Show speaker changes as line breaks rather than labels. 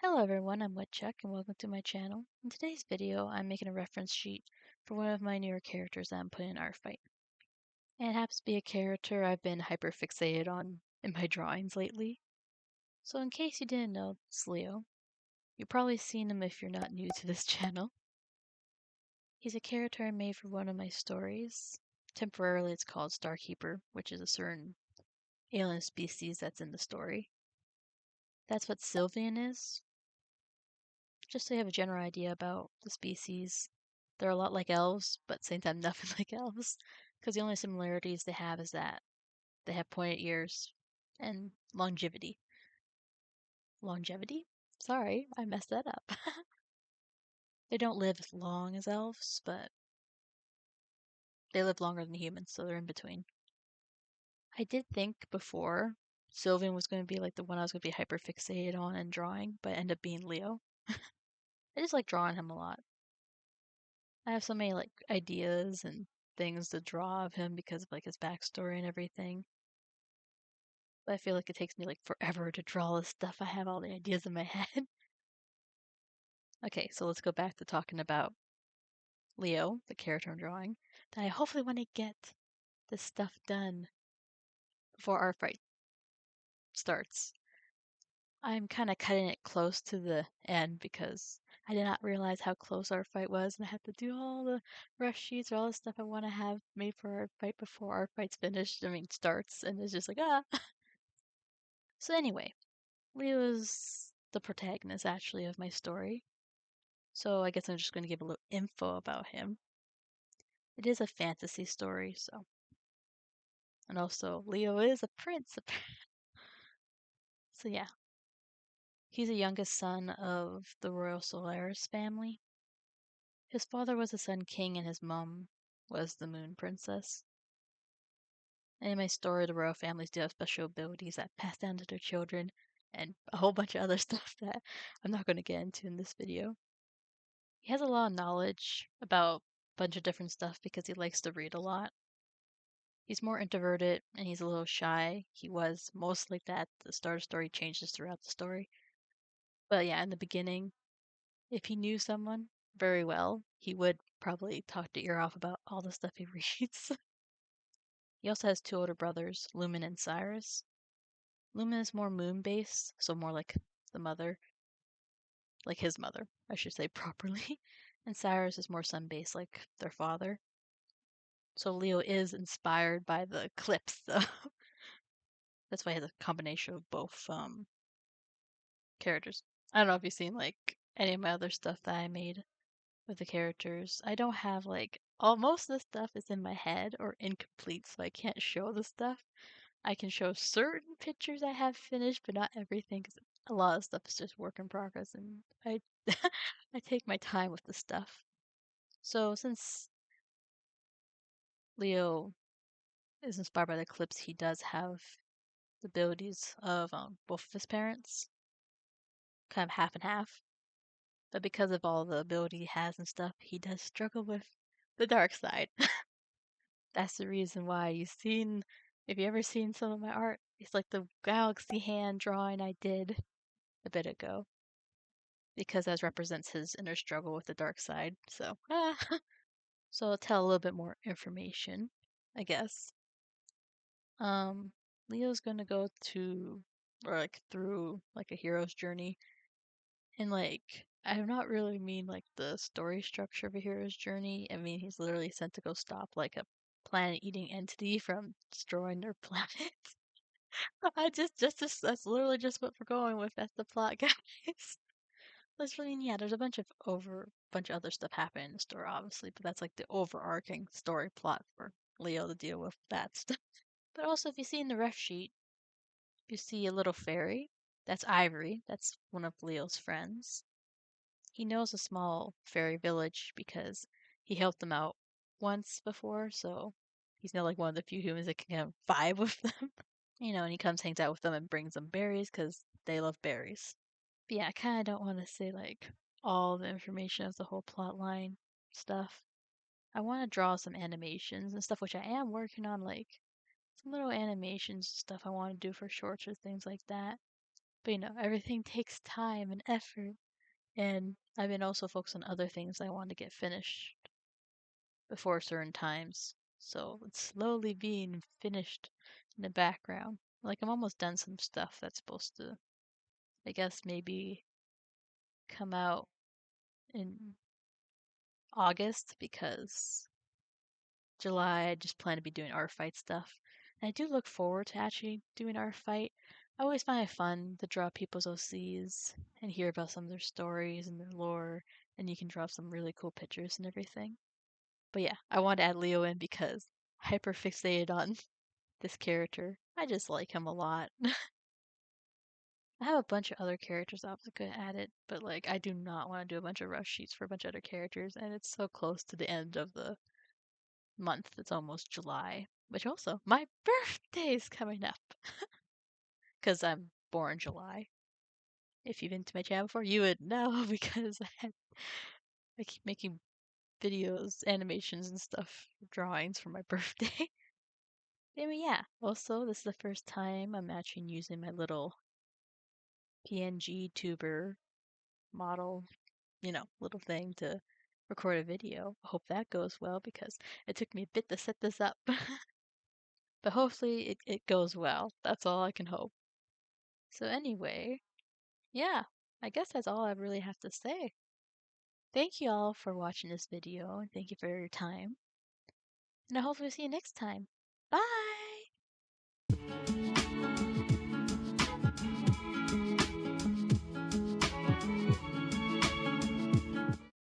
Hello everyone, I'm Woodchuck and welcome to my channel. In today's video, I'm making a reference sheet for one of my newer characters that I'm putting in Art Fight. And it happens to be a character I've been hyper-fixated on in my drawings lately. So in case you didn't know, it's Leo. You've probably seen him if you're not new to this channel. He's a character I made for one of my stories. Temporarily it's called Starkeeper, which is a certain alien species that's in the story. That's what Sylvian is. Just so you have a general idea about the species, they're a lot like elves, but at the same time nothing like elves. Because the only similarities they have is that they have pointed ears and longevity. Longevity? Sorry, I messed that up. They don't live as long as elves, but they live longer than humans, so they're in between. I did think before Sylvian was going to be like the one I was going to be hyper fixated on and drawing, but ended up being Leo. I just like drawing him a lot. I have so many like ideas and things to draw of him because of like his backstory and everything. But I feel like it takes me like forever to draw all this stuff. I have all the ideas in my head. Okay, so let's go back to talking about Leo, the character I'm drawing. That I hopefully want to get this stuff done before our fight starts. I'm kind of cutting it close to the end because I did not realize how close our fight was, and I have to do all the rush sheets or all the stuff I want to have made for our fight before our fight's finished. I mean, starts, and it's just like, ah. So, anyway, Leo is the protagonist actually of my story. So, I guess I'm just going to give a little info about him. It is a fantasy story, so. And also, Leo is a prince. So, yeah. He's the youngest son of the royal Solaris family. His father was the Sun King and his mom was the Moon Princess. And in my story, the royal families do have special abilities that pass down to their children and a whole bunch of other stuff that I'm not going to get into in this video. He has a lot of knowledge about a bunch of different stuff because he likes to read a lot. He's more introverted and he's a little shy. He was most like that. The start of the story changes throughout the story. But yeah, in the beginning, if he knew someone very well, he would probably talk the ear off about all the stuff he reads. He also has two older brothers, Lumen and Cyrus. Lumen is more moon based, so more like the mother, like his mother, I should say properly. And Cyrus is more sun based, like their father. So Leo is inspired by the clips, though. That's why he has a combination of both characters. I don't know if you've seen like any of my other stuff that I made with the characters. I don't have like all most of the stuff is in my head or incomplete, so I can't show the stuff. I can show certain pictures I have finished, but not everything because a lot of stuff is just work in progress, and I I take my time with the stuff. So since Leo is inspired by the clips, he does have the abilities of both of his parents, kind of half and half. But because of all the ability he has and stuff, he does struggle with the dark side. That's the reason why you've seen, if you ever seen some of my art, it's like the galaxy hand drawing I did a bit ago. Because that represents his inner struggle with the dark side. So, so I'll tell a little bit more information, I guess. Um, Leo's gonna go to, or like through like a hero's journey, and like I do not really mean like the story structure of a hero's journey. I mean he's literally sent to go stop like a planet-eating entity from destroying their planet. I just that's literally just what we're going with. That's the plot, guys. Literally, yeah, there's a bunch of other stuff happening in the story, obviously, but that's like the overarching story plot for Leo to deal with that stuff. But also, if you see in the ref sheet, you see a little fairy. That's Ivory. That's one of Leo's friends. He knows a small fairy village because he helped them out once before, so he's now like one of the few humans that can kind of vibe with them. And he comes, hangs out with them, and brings them berries because they love berries. But yeah, I kind of don't want to say like all the information of the whole plot line stuff. I want to draw some animations and stuff, which I am working on, like some little animations stuff I want to do for shorts or things like that. But everything takes time and effort. And I've been also focused on other things I want to get finished before certain times. So it's slowly being finished in the background. Like I'm almost done some stuff that's supposed to, I guess, maybe come out in August because July I just plan to be doing art fight stuff. And I do look forward to actually doing art fight. I always find it fun to draw people's OCs and hear about some of their stories and their lore, and you can draw some really cool pictures and everything. But yeah, I want to add Leo in because hyper fixated on this character. I just like him a lot. I have a bunch of other characters I was gonna add it, but like I do not want to do a bunch of rush sheets for a bunch of other characters, and it's so close to the end of the month. It's almost July, which also my birthday's coming up because I'm born July. If you've been to my channel before, you would know because I keep making videos, animations, and stuff, drawings for my birthday. Anyway, yeah. Also, this is the first time I'm actually using my little PNG tuber model, little thing to record a video. I hope that goes well because it took me a bit to set this up. But hopefully it goes well. That's all I can hope. So anyway, yeah, I guess that's all I really have to say. Thank you all for watching this video and thank you for your time. And I hope to see you next time. Bye!